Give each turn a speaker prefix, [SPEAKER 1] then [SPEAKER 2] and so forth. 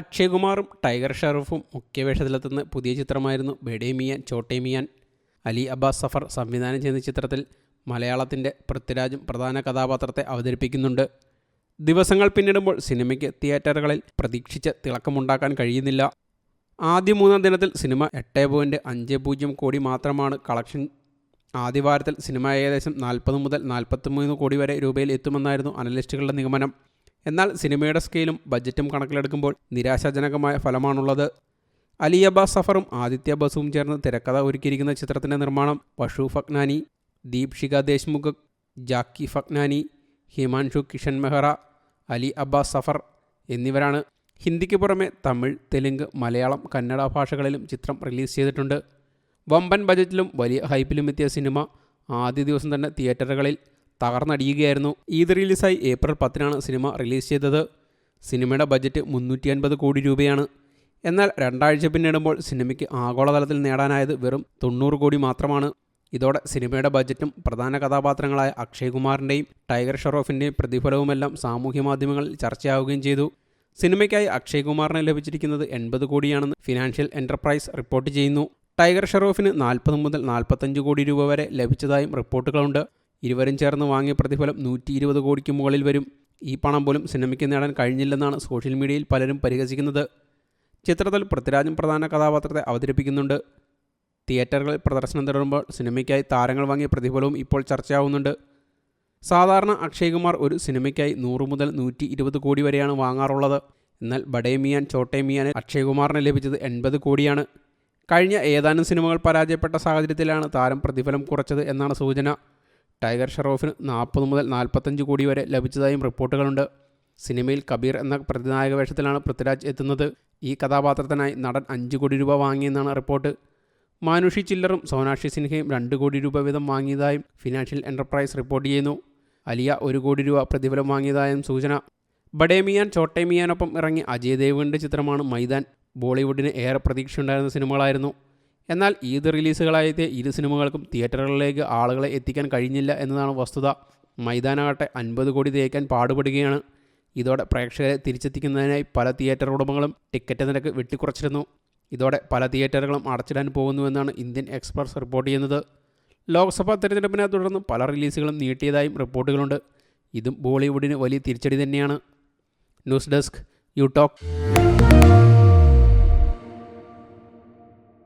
[SPEAKER 1] അക്ഷയ് കുമാറും ടൈഗർ ഷെറൂഫും മുഖ്യവേഷത്തിലെത്തുന്ന പുതിയ ചിത്രമായിരുന്നു ബഡേ മിയാൻ ചോട്ടേ മിയാൻ. അലി അബ്ബാസ് സഫർ സംവിധാനം ചെയ്യുന്ന ചിത്രത്തിൽ മലയാളത്തിൻ്റെ പൃഥ്വിരാജും പ്രധാന കഥാപാത്രത്തെ അവതരിപ്പിക്കുന്നുണ്ട്. ദിവസങ്ങൾ പിന്നിടുമ്പോൾ സിനിമയ്ക്ക് തിയേറ്ററുകളിൽ പ്രതീക്ഷിച്ച തിളക്കമുണ്ടാക്കാൻ കഴിയുന്നില്ല. ആദ്യ 3-ാം ദിനത്തിൽ സിനിമ 8.50 കോടി മാത്രമാണ് കളക്ഷൻ. ആദ്യവാരത്തിൽ സിനിമ ഏകദേശം 40 മുതൽ 43 കോടി വരെ രൂപയിൽ എത്തുമെന്നായിരുന്നു അനലിസ്റ്റുകളുടെ നിഗമനം. എന്നാൽ സിനിമയുടെ സ്കെയിലും ബജറ്റും കണക്കിലെടുക്കുമ്പോൾ നിരാശാജനകമായ ഫലമാണുള്ളത്. അലി അബ്ബാസ് സഫറും ആദിത്യ ബസുവും ചേർന്ന് തിരക്കഥ ഒരുക്കിയിരിക്കുന്ന ചിത്രത്തിൻ്റെ നിർമ്മാണം വഷു ഫഗ്നാനി, ദീപ്ഷിക ദേശ്മുഖ്, ജാക്കി ഫഗ്നാനി, ഹിമാൻഷു കിഷൻ മെഹ്റ, അലി അബ്ബാസ് സഫർ എന്നിവരാണ്. ഹിന്ദിക്ക് പുറമെ തമിഴ്, തെലുങ്ക്, മലയാളം, കന്നഡ ഭാഷകളിലും ചിത്രം റിലീസ് ചെയ്തിട്ടുണ്ട്. വമ്പൻ ബജറ്റിലും വലിയ ഹൈപ്പിലും എത്തിയ സിനിമ ആദ്യ ദിവസം തന്നെ തിയേറ്ററുകളിൽ തകർന്നടിയുകയായിരുന്നു. ഈദ് റിലീസായി ഏപ്രിൽ 10-നാണ് സിനിമ റിലീസ് ചെയ്തത്. സിനിമയുടെ ബജറ്റ് 350 കോടി രൂപയാണ്. എന്നാൽ 2 ആഴ്ച പിന്നിടുമ്പോൾ സിനിമയ്ക്ക് ആഗോളതലത്തിൽ നേടാനായത് വെറും 90 കോടി മാത്രമാണ്. ഇതോടെ സിനിമയുടെ ബജറ്റും പ്രധാന കഥാപാത്രങ്ങളായ അക്ഷയ് കുമാറിൻ്റെയും ടൈഗർ ഷെറോഫിൻ്റെയും പ്രതിഫലവുമെല്ലാം സാമൂഹ്യ മാധ്യമങ്ങളിൽ ചർച്ചയാവുകയും ചെയ്തു. സിനിമയ്ക്കായി അക്ഷയ് കുമാറിന് ലഭിച്ചിരിക്കുന്നത് 80 കോടിയാണെന്ന് ഫിനാൻഷ്യൽ എൻ്റർപ്രൈസ് റിപ്പോർട്ട് ചെയ്യുന്നു. ടൈഗർ ഷെറോഫിന് 40 മുതൽ 45 കോടി രൂപ വരെ ലഭിച്ചതായും റിപ്പോർട്ടുകളുണ്ട്. ഇരുവരും ചേർന്ന് വാങ്ങിയ പ്രതിഫലം 120 കോടിക്ക് മുകളിൽ വരും. ഈ പണം പോലും സിനിമയ്ക്ക് നേടാൻ കഴിഞ്ഞില്ലെന്നാണ് സോഷ്യൽ മീഡിയയിൽ പലരും പരിഹസിക്കുന്നത്. ചിത്രത്തിൽ പൃഥ്വിരാജും പ്രധാന കഥാപാത്രത്തെ അവതരിപ്പിക്കുന്നുണ്ട്. തിയേറ്ററുകളിൽ പ്രദർശനം തുടരുമ്പോൾ സിനിമയ്ക്കായി താരങ്ങൾ വാങ്ങിയ പ്രതിഫലവും ഇപ്പോൾ ചർച്ചയാവുന്നുണ്ട്. സാധാരണ അക്ഷയ് കുമാർ ഒരു സിനിമയ്ക്കായി 100 മുതൽ 120 കോടി വരെയാണ് വാങ്ങാറുള്ളത്. എന്നാൽ ബഡേ മിയാൻ ചോട്ടേ മിയാന് അക്ഷയ് കുമാറിന് ലഭിച്ചത് 80 കോടിയാണ്. കഴിഞ്ഞ ഏതാനും സിനിമകൾ പരാജയപ്പെട്ട സാഹചര്യത്തിലാണ് താരം പ്രതിഫലം കുറച്ചത് എന്നാണ് സൂചന. ടൈഗർ ഷെറോഫിന് 40 മുതൽ 45 കോടി വരെ ലഭിച്ചതായും റിപ്പോർട്ടുകളുണ്ട്. സിനിമയിൽ കബീർ എന്ന പ്രതിനായക വേഷത്തിലാണ് പൃഥ്വിരാജ് എത്തുന്നത്. ഈ കഥാപാത്രത്തിനായി നടൻ 5 കോടി രൂപ വാങ്ങിയെന്നാണ് റിപ്പോർട്ട്. മാനുഷി ചില്ലറും സോനാക്ഷി സിൻഹയും 2 കോടി രൂപ വീതം വാങ്ങിയതായും ഫിനാൻഷ്യൽ എൻ്റർപ്രൈസ് റിപ്പോർട്ട് ചെയ്യുന്നു. അലിയ 1 കോടി രൂപ പ്രതിഫലം വാങ്ങിയതായും സൂചന. ബഡേ മിയാൻ ചോട്ടേ മിയാനൊപ്പം ഇറങ്ങിയ അജയ് ദേവ്ഗണിൻ്റെ ചിത്രമാണ് മൈദാൻ. ബോളിവുഡിന് ഏറെ പ്രതീക്ഷയുണ്ടായിരുന്ന സിനിമകളായിരുന്നു. എന്നാൽ ഈദ് റിലീസുകളായെത്തിയ ഇരു സിനിമകൾക്കും തിയേറ്ററുകളിലേക്ക് ആളുകളെ എത്തിക്കാൻ കഴിഞ്ഞില്ല എന്നതാണ് വസ്തുത. മൈദാനാകട്ടെ 50 കോടി തേക്കാൻ പാടുപെടുകയാണ്. ഇതോടെ പ്രേക്ഷകരെ തിരിച്ചെത്തിക്കുന്നതിനായി പല തിയേറ്റർ ഉടമകളും ടിക്കറ്റ് നിരക്ക് വെട്ടിക്കുറച്ചിരുന്നു. ഇതോടെ പല തിയേറ്ററുകളും അടച്ചിടാൻ പോകുന്നുവെന്നാണ് ഇന്ത്യൻ എക്സ്പ്രസ് റിപ്പോർട്ട് ചെയ്യുന്നത്. ലോക്സഭാ തെരഞ്ഞെടുപ്പിനെ തുടർന്ന് പല റിലീസുകളും നീട്ടിയതായും റിപ്പോർട്ടുകളുണ്ട്. ഇതും ബോളിവുഡിന് വലിയ തിരിച്ചടി തന്നെയാണ്. News desk you talk.